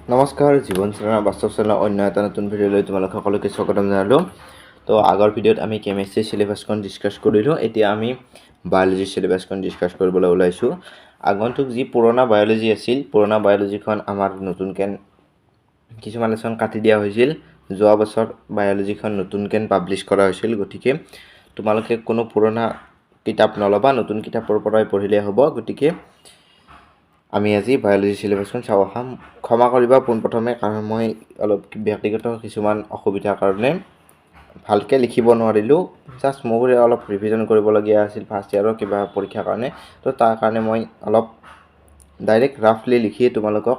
নমস্কাৰ জীৱন চেনেলৰ বাস্তৱ চেনেলৰ অন্য এটা নতুন ভিডিঅ'লৈ তোমালোক সকলোকে স্বাগতম জনালোঁ। তো আগৰ ভিডিঅ'ত আমি কেমিষ্ট্ৰি চিলেবাছখন ডিছকাছ কৰিলোঁ। এতিয়া আমি বায়'লজি চিলেবাছখন ডিছকাছ কৰিবলৈ ওলাইছোঁ। আগন্তুক যি পুৰণা বায়'লজি আছিল, পুৰণা বায়'লজিখন আমাৰ নতুনকৈ কিছুমান লেচন কাটি দিয়া হৈছিল। যোৱা বছৰ বায়'লজিখন নতুনকৈ পাব্লিছ কৰা হৈছিল। গতিকে তোমালোকে কোনো পুৰণা কিতাপ নল'বা, নতুন কিতাপৰ পৰাই পঢ়িলে হ'ব। গতিকে আমি আজি বায়'লজি চিলেবাছখন চাব খাম। ক্ষমা কৰিবা পোনপ্ৰথমে, কাৰণ মই অলপ ব্যক্তিগত কিছুমান অসুবিধাৰ কাৰণে ভালকৈ লিখিব নোৱাৰিলোঁ। জাষ্ট মোৰ অলপ ৰিভিজন কৰিবলগীয়া আছিল ফাৰ্ষ্ট ইয়াৰৰ কিবা পৰীক্ষাৰ কাৰণে। তো তাৰ কাৰণে মই অলপ ডাইৰেক্ট ৰাফলি লিখিয়ে তোমালোকক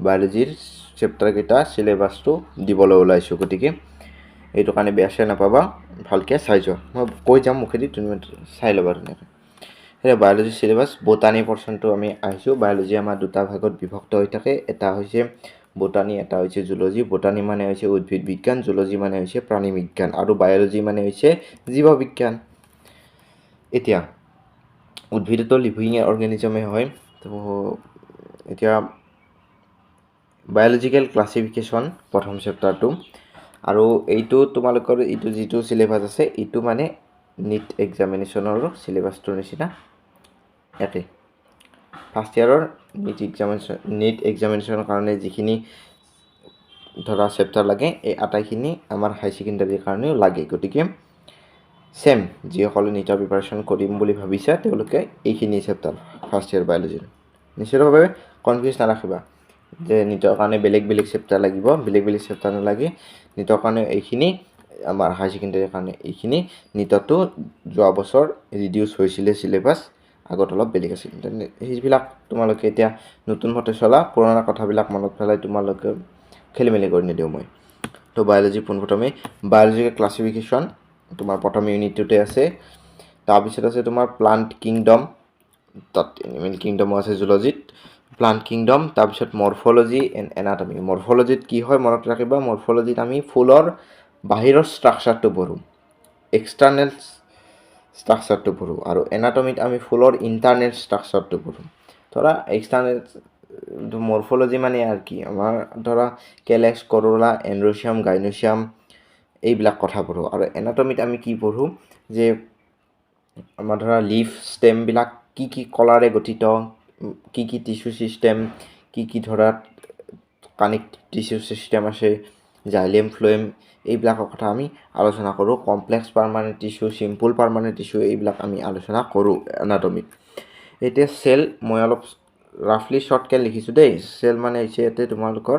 বায়'লজিৰ চেপ্টাৰকেইটা চিলেবাছটো দিবলৈ ওলাইছোঁ। গতিকে এইটো কাৰণে বেয়া চেয়া নাপাবা, ভালকৈ চাই যোৱা। মই কৈ যাম মুখেদি, তুমি চাই ল'বা ধুনীয়াকৈ। এতিয়া বায়'লজি চিলেবাছ বটানী পৰ্চনটো আমি আহিছোঁ। বায়'লজি আমাৰ দুটা ভাগত বিভক্ত হৈ থাকে। এটা হৈছে বটানী, এটা হৈছে জুলজি। বটানী মানে হৈছে উদ্ভিদ বিজ্ঞান, জুলজি মানে হৈছে প্ৰাণী বিজ্ঞান, আৰু বায়'লজি মানে হৈছে জীৱ বিজ্ঞান। এতিয়া উদ্ভিদতো লিভিং অৰ্গেনিজমে হয়। তো এতিয়া বায়'লজিকেল ক্লাছিফিকেশ্যন প্ৰথম চেপ্টাৰটো, আৰু এইটো তোমালোকৰ এইটো যিটো চিলেবাছ আছে, এইটো মানে নিট এক্সামিনেশ্যনৰো চিলেবাছটোৰ নিচিনা একেই। ফাৰ্ষ্ট ইয়াৰৰ নিট এক্সামিনেশ্যনৰ কাৰণে যিখিনি ধৰা চেপ্টাৰ লাগে, এই আটাইখিনি আমাৰ হাই ছেকেণ্ডাৰীৰ কাৰণেও লাগে। গতিকে ছেম, যিসকলে নিটৰ প্ৰিপাৰেশ্যন কৰিম বুলি ভাবিছা তেওঁলোকে এইখিনি চেপ্টাৰ ফাৰ্ষ্ট ইয়াৰ বায়'লজিৰ নিশ্চিতভাৱে কনফিউজ নাৰাখিবা যে নিটৰ কাৰণে বেলেগ বেলেগ চেপ্টাৰ লাগিব। বেলেগ বেলেগ চেপ্টাৰ নালাগে। নিটৰ কাৰণে এইখিনি, আমাৰ হাই ছেকেণ্ডাৰীৰ কাৰণে এইখিনি। নিটতো যোৱা বছৰ ৰিডিউচ হৈছিলে চিলেবাছ, আগত অলপ বেলেগ আছিল। সেইবিলাক তোমালোকে এতিয়া নতুন মতে চলা, পুৰণা কথাবিলাক মনত পেলাই তোমালোকে খেলি মেলি কৰি নিদিওঁ মই। তো বায়'লজি পোনপ্ৰথমে বায়'লজিকেল ক্লাছিফিকেশ্যন তোমাৰ প্ৰথম ইউনিটটোতে আছে। তাৰপিছত আছে তোমাৰ প্লাণ্ট কিংডম, তাত এনিমেল কিংডমো আছে জুলজিত। প্লাণ্ট কিংডম, তাৰপিছত মৰ্ফ'লজি এণ্ড এনাটমি। মৰ্ফ'লজিত কি হয় মনত ৰাখিবা, মৰ্ফ'লজিত আমি ফুলৰ বাহিৰৰ ষ্ট্ৰাকচাৰটো পঢ়োঁ, এক্সটাৰ্নেল ষ্ট্ৰাকচাৰটো পঢ়োঁ, আৰু এনাটমিত আমি ফুলৰ ইণ্টাৰনেল ষ্ট্ৰাকচাৰটো পঢ়োঁ। ধৰা এক্সটাৰ্নেল মৰ্ফ'লজি মানে আৰু কি, আমাৰ ধৰা কেলেক্স, কৰোলা, এণ্ড্ৰচিয়াম, গাইনচিয়াম এইবিলাক কথা পঢ়োঁ। আৰু এনাটমিত আমি কি পঢ়োঁ, যে আমাৰ ধৰা লিফ ষ্টেমবিলাক কি কি কলাৰে গঠিত, কি কি টিচু ছিষ্টেম, কি কি ধৰা কানেক্টিভ টিচু ছিষ্টেম আছে, জাইলেম ফ্লোয়েম, এইবিলাকৰ কথা আমি আলোচনা কৰোঁ। কমপ্লেক্স পাৰ্মানেণ্ট টিচু, চিম্পুল পাৰ্মানেণ্ট টিচু, এইবিলাক আমি আলোচনা কৰোঁ এনাটমিত। এতিয়া চেল মই অলপ ৰাফলি শ্বৰ্টকৈ লিখিছোঁ দেই। চেল মানে হৈছে ইয়াতে তোমালোকৰ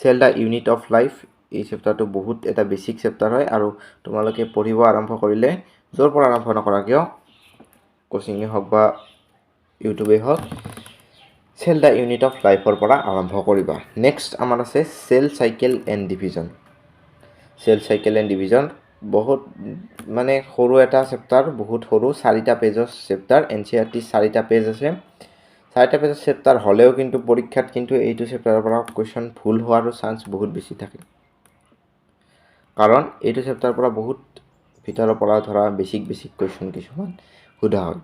cell the unit of life. এই চেপ্টাৰটো বহুত এটা বেছিক চেপ্টাৰ হয়, আৰু তোমালোকে পঢ়িব আৰম্ভ কৰিলে য'ৰ পৰা আৰম্ভ নকৰা কিয়, কোচিঙেই হওক বা ইউটিউবেই হওক, চেল দ্য ইউনিট অফ লাইফৰ পৰা আৰম্ভ কৰিবা। নেক্সট আমাৰ আছে cell cycle and division. Cell cycle and division বহুত মানে সৰু এটা চেপ্টাৰ, বহুত সৰু, 4টা পেজৰ চেপ্টাৰ। NCERT 4টা পেজ আছে। 4টা পেজৰ চেপ্টাৰ হ'লেও কিন্তু পৰীক্ষাত কিন্তু এইটো চেপ্টাৰৰ পৰা কুৱেশ্যন ভুল হোৱাৰো চান্স বহুত বেছি থাকে, কাৰণ এইটো চেপ্টাৰৰ পৰা বহুত ভিতৰৰ পৰা ধৰা বেছিক কুৱেশ্যন কিছুমান সোধা হয়।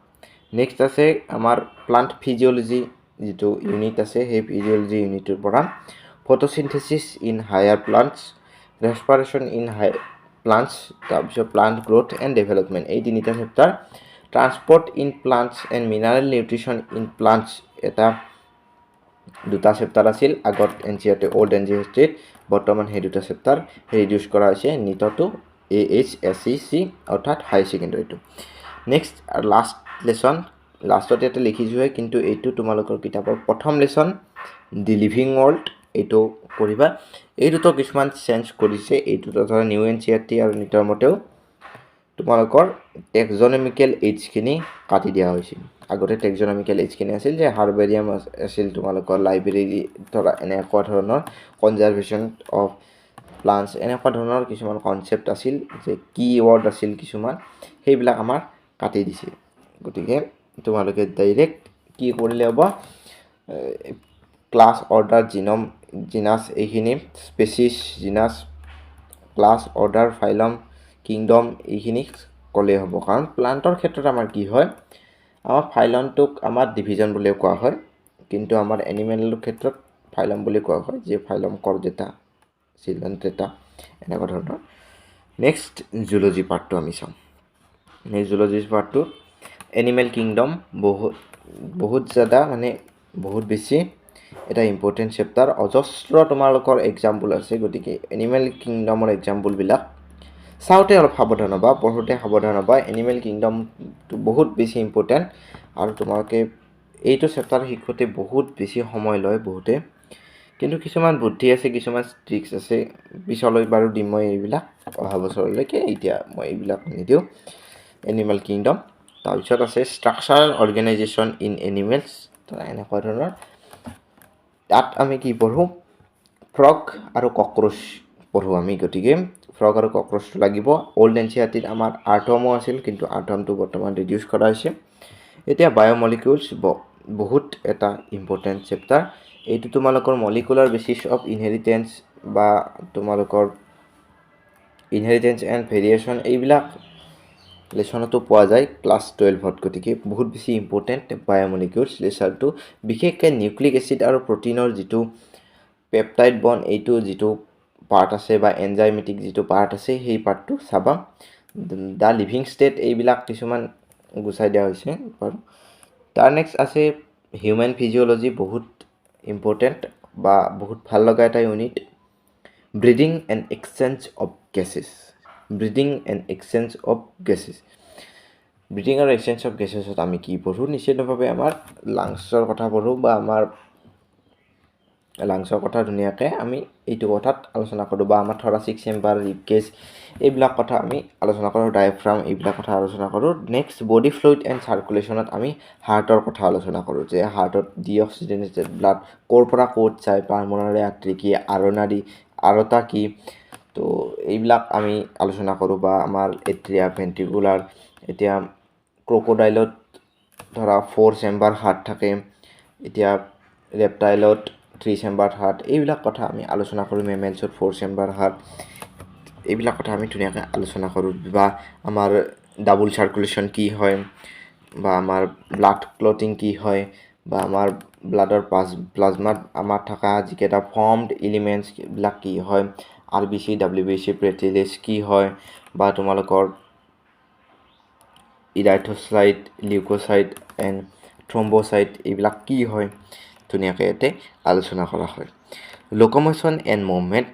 নেক্সট আছে আমাৰ প্লাণ্ট ফিজিঅ'লজি যিটো ইউনিট আছে, সেই ফিজিঅ'লজি ইউনিটৰ পৰা photosynthesis in higher plants, respiration in high plants, তাৰপিছত প্লাণ্ট গ্ৰোথ এণ্ড ডেভেলপমেণ্ট, এই 3টা chapter. Transport in plants and mineral nutrition in plants, এটা 2টা চেপ্টাৰ আছিল আগত NCERT অল্ড NCERT, বৰ্তমান সেই 2টা চেপ্টাৰ ৰিডিউচ কৰা হৈছে নিটতো AHSEC অৰ্থাৎ হাই ছেকেণ্ডাৰীটো। নেক্সট আৰু লাষ্ট লেচন, লাষ্টত ইয়াতে লিখিছোঁহে, কিন্তু এইটো তোমালোকৰ কিতাপৰ প্ৰথম লেচন, দি লিভিং ৱৰ্ল্ড, এইটো পঢ়িবা। এইটোতো কিছুমান চেঞ্জ কৰিছে, এইটোতো ধৰা নিউ NCERT আৰু নিটৰ মতেও তোমালোকৰ টেক্সনমিকেল এইজখিনি কাটি দিয়া হৈছিল। আগতে টেক্সনমিকেল এইজখিনি আছিল যে হাৰ্বেৰিয়াম আছিল, তোমালোকৰ লাইব্ৰেৰী ধৰা এনেকুৱা ধৰণৰ কনজাৰ্ভেশ্যন অফ প্লাণ্টছ, এনেকুৱা ধৰণৰ কিছুমান কনচেপ্ট আছিল, যে কি ৱৰ্ড আছিল কিছুমান, সেইবিলাক আমাৰ কাটি দিছে। গতিকে তোমালোকে ডাইৰেক্ট কি কৰিলে হ'ব, ক্লাছ, অৰ্ডাৰ, জিনম, জিনাছ, এইখিনি species, genus, class, order, phylum, kingdom, এইখিনি ক'লেই হ'ব। কাৰণ প্লাণ্টৰ ক্ষেত্ৰত আমাৰ কি হয়, আমাৰ ফাইলমটোক আমাৰ ডিভিজন বুলিও কোৱা হয়, কিন্তু আমাৰ এনিমেলৰ ক্ষেত্ৰত ফাইলম বুলি কোৱা হয়, যি ফাইলম কৰডেটা চিলড্ৰেন ডেটা এনেকুৱা ধৰণৰ। নেক্সট জুলজি পাৰ্টটো আমি চাম। নেক্সট জুলজি পাৰ্টটো এনিমেল কিংডম বহুত জাদা মানে বহুত বেছি এটা ইম্পৰ্টেণ্ট চেপ্টাৰ। অজস্ৰ তোমালোকৰ এক্সাম্পল আছে, গতিকে এনিমেল কিংডমৰ এক্সাম্পলবিলাক চাওঁতে অলপ সাৱধান হ'বা, পঢ়োঁতে সাৱধান হ'বা। এনিমেল কিংডমটো বহুত বেছি ইম্পৰ্টেণ্ট আৰু তোমালোকে এইটো চেপ্টাৰ শিকোঁতে বহুত বেছি সময় লয় বহুতে, কিন্তু কিছুমান বুদ্ধি আছে, কিছুমান ট্ৰিক্স আছে, পিছলৈ বাৰু দিম মই এইবিলাক অহা বছৰলৈকে, এতিয়া মই এইবিলাক নিদিওঁ। এনিমেল কিংডম, তাৰপিছত আছে ষ্ট্ৰাকচাৰেল অৰ্গেনাইজেশ্যন ইন এনিমেলছ, এনেকুৱা ধৰণৰ। তাত আমি কি পঢ়োঁ? ফ্ৰগ আৰু কক্ৰচ পঢ়োঁ আমি, গতিকে ফ্ৰগ আৰু কক্ৰচটো লাগিব। অল্ড এনচিআৰটিত আমাৰ আৰ্থমো আছিল, কিন্তু আৰ্থমটো বৰ্তমান ৰিডিউচ কৰা হৈছে। এতিয়া বায়'মলিকিউলছ বহুত এটা ইম্পৰ্টেণ্ট চেপ্টাৰ। এইটো তোমালোকৰ মলিকুলাৰ বেচিছ অফ ইনহেৰিটেঞ্চ বা তোমালোকৰ ইনহেৰিটেঞ্চ এণ্ড ভেৰিয়েশ্যন এইবিলাক লেচনতো পোৱা যায় ক্লাছ 12ত, গতিকে বহুত বেছি ইম্পৰ্টেণ্ট বায়'মলিকিউলছ লেচাৰটো। বিশেষকৈ নিউক্লিক এচিড আৰু প্ৰটিনৰ যিটো পেপটাইড বন, এইটো যিটো পাৰ্ট আছে বা এনজাইমেটিক যিটো পাৰ্ট আছে, সেই পাৰ্টটো চাবা। দ্য লিভিং ষ্টেট এইবিলাক কিছুমান গুচাই দিয়া হৈছে বাৰু। তাৰ নেক্সট আছে হিউমেন ফিজিঅ'লজি, বহুত ইম্পৰ্টেণ্ট বা বহুত ভাল লগা এটা unit. Breeding and exchange of gases, breeding and exchange of gases. Breeding আৰু এক্সচেঞ্জ অফ গেছেছত আমি কি পঢ়োঁ? নিশ্চিতভাৱে আমাৰ লাংছৰ কথা পঢ়োঁ বা আমাৰ লাংছৰ কথা ধুনীয়াকৈ আমি এইটো কথাত আলোচনা কৰোঁ, বা আমাৰ থৰাচিক চেম্বাৰ, ৰিবকেজ এইবিলাক কথা আমি আলোচনা কৰোঁ, ডায়েফ্ৰাম এইবিলাক কথা আলোচনা কৰোঁ। নেক্সট বডি ফ্লুইড এণ্ড চাৰ্কুলেশ্যনত আমি হাৰ্টৰ কথা আলোচনা কৰোঁ, যে হাৰ্টত ডিঅক্সিজেনেটেড ব্লাড ক'ৰ পৰা ক'ত যায়, পালমোনাৰী আৰ্টাৰী কি, আৰতা কি, তো এইবিলাক আমি আলোচনা কৰোঁ। বা আমাৰ এট্ৰিয়া ভেন্ট্ৰিকুলাৰ, এতিয়া ক্ৰক'ডাইলত ধৰা 4 চেম্বাৰ হাৰ্ট থাকে, এতিয়া ৰেপটাইলত 3 চেম্বাৰ হাৰ্ট, এইবিলাক কথা আমি আলোচনা কৰোঁ। মেমেলছত 4 চেম্বাৰ হাৰ্ট, এইবিলাক কথা আমি ধুনীয়াকৈ আলোচনা কৰোঁ। বা আমাৰ ডাবল চাৰ্কুলেশ্যন কি হয়, বা আমাৰ ব্লাড ক্লটিং কি হয়, বা আমাৰ ব্লাডৰ প্লাজমাত আমাৰ থকা যিকেইটা ফৰ্মড এলিমেণ্টছবিলাক কি হয়, RBC, WBC, প্লেটলেটছ কি হয়, বা তোমালোকৰ ইৰাইথ্ৰ'চাইট, লিউকোচাইট এণ্ড থ্ৰম্বোচাইট এইবিলাক কি হয়, ধুনীয়াকৈ ইয়াতে আলোচনা কৰা হয়। Locomotion and movement,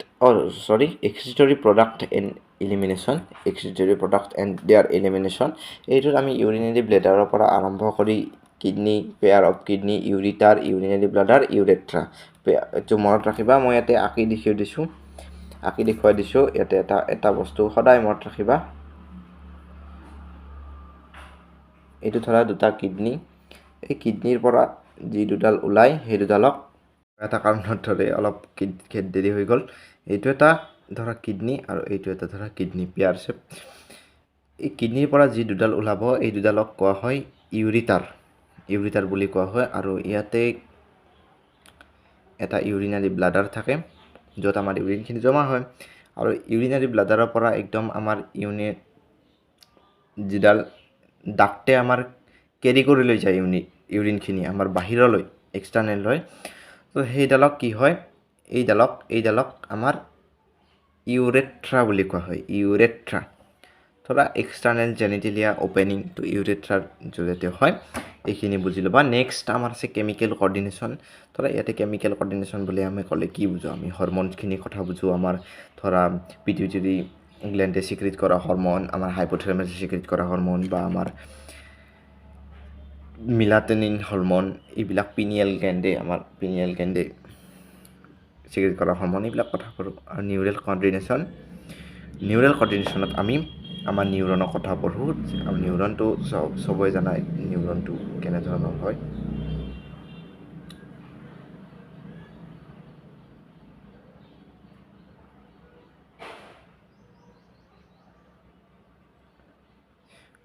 excretory product and elimination, excretory product and their elimination. এইটোত আমি ইউৰিনেৰী ব্লেডাৰৰ পৰা আৰম্ভ কৰি kidney, pair of kidney, ureter, urinary bladder, urethra, এইটো মনত ৰাখিবা। মই ইয়াতে আঁকি দেখুৱাই দিছোঁ ইয়াতে এটা বস্তু সদায় মনত ৰাখিবা। এইটো ধৰা দুটা কিডনী, এই কিডনীৰ পৰা যি দুডাল ওলায় সেই দুডালক এটা কাৰণত ধৰে অলপ দেৰি হৈ গ'ল। এইটো এটা ধৰা কিডনী আৰু এইটো এটা ধৰা কিডনী পেয়াৰ শেপ। এই কিডনীৰ পৰা যি দুডাল ওলাব এই দুডালক কোৱা হয় ইউৰিটাৰ বুলি কোৱা হয়। আৰু ইয়াতে এটা ইউৰিনাৰী ব্লাডাৰ থাকে, য'ত আমাৰ ইউৰিনখিনি জমা হয়। আৰু ইউৰিনাৰী ব্লাডাৰৰ পৰা একদম আমাৰ যিডাল ডাক্টে আমাৰ কেৰি কৰি লৈ যায় ইউৰিনখিনি আমাৰ বাহিৰলৈ, এক্সটাৰ্নেল হয়। তো সেইডালক কি হয়? এইডালক আমাৰ ইউৰেথ্ৰা বুলি কোৱা হয়, ইউৰেথ্ৰা। ধৰা এক্সটাৰ্নেল জেনিটেলিয়া অ'পেনিংটো ইউৰেথ্ৰাৰ জৰিয়তে হয়, এইখিনি বুজি ল'বা। নেক্সট আমাৰ আছে কেমিকেল কৰ্ডিনেশ্যন। ধৰা ইয়াতে কেমিকেল কৰ্ডিনেশ্যন বুলি আমি ক'লে কি বুজোঁ? আমি হৰম'নখিনিৰ কথা বুজোঁ। আমাৰ ধৰা পিটুইটাৰী গ্লেণ্ডে চিক্ৰেট কৰা হৰম'ন, আমাৰ হাইপ'থেলামাছে চিক্ৰেট কৰা হৰম'ন, বা আমাৰ মিলাটনিন হৰম'ন, এইবিলাক পিনিয়েল গ্লেণ্ডে চিক্ৰেট কৰা হৰম'ন, এইবিলাক কথা পঢ়োঁ। আৰু নিউৰেল কৰ্ডিনেশ্যনত আমি আমাৰ নিউৰনৰ কথা পঢ়োঁ। নিউৰনটো চবেই জানাই নিউৰনটো কেনেধৰণৰ হয়।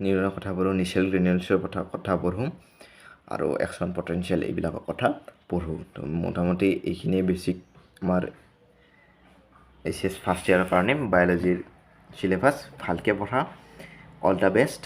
নিউৰনৰ কথা পঢ়োঁ, নিচেল গ্ৰেনিউলছৰ কথা পঢ়োঁ, আৰু একশ্যন পটেনচিয়েল এইবিলাকৰ কথা পঢ়োঁ। তো মোটামুটি এইখিনিয়ে বেছিক আমাৰ HS ফাৰ্ষ্ট ইয়াৰৰ কাৰণে বায়'লজিৰ চিলেবাছ। ভালকৈ পঢ়া। All the best.